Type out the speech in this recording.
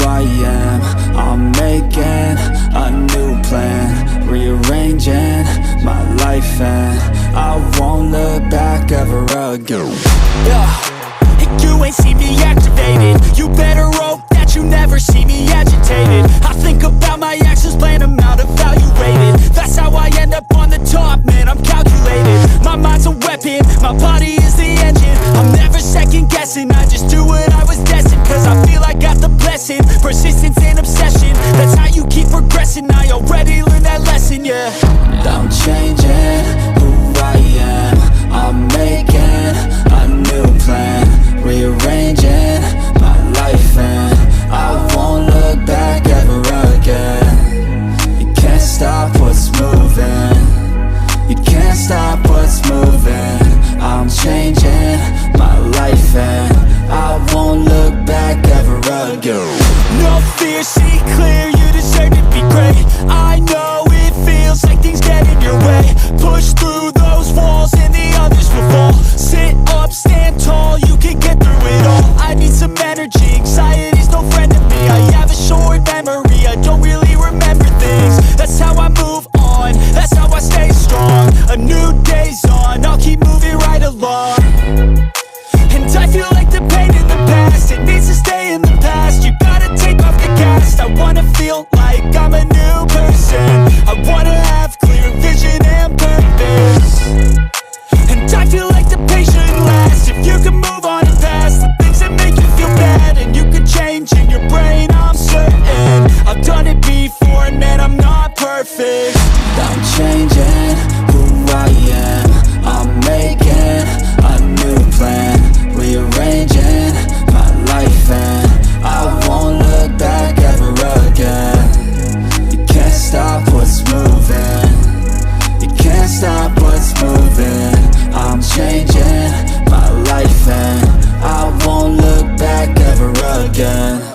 I am. I'm making a new plan, rearranging my life, and I won't look back ever again. And you ain't see me activated. You better hope that you never see me agitated. I think about my actions, plan them out, evaluated. That's how I end up on the top, man, I'm calculated. My mind's a weapon, my body is the engine. I'm never second guessing, I just do what I was destined. Cause I feel I got the blessing, persistence and obsession. That's how you keep progressing, I already learned that lesson, yeah. I'm changing who I am. I'm making a new plan, rearranging my life, and I won't look back ever again. You can't stop what's moving, you can't stop what's moving. I'm changing my life, and I won't look back ever again. No fear, see clear, you deserve to be great. I know it feels like things get in your way. Push through those walls and the others will fall. Sit up, stand tall, you can get through it all. I need some energy, anxiety's no friend to me. I have a short memory, I don't really remember things. That's how I move on, that's how I stay strong. A new day's on, I'll keep moving right along. And I feel like the pain in the past, it needs to stay in the past. You gotta take off the cast. I wanna feel like I'm a new person. I wanna have clear vision and purpose. And I feel like the pain shouldn't last. If you can move on and past the things that make you feel bad, and you can change in your brain, I'm certain. I've done it before and man, I'm not perfect. I'm changing who I am. I'm making a new plan, rearranging my life, and I won't look back ever again. You can't stop what's moving, you can't stop what's moving. I'm changing my life, and I won't look back ever again.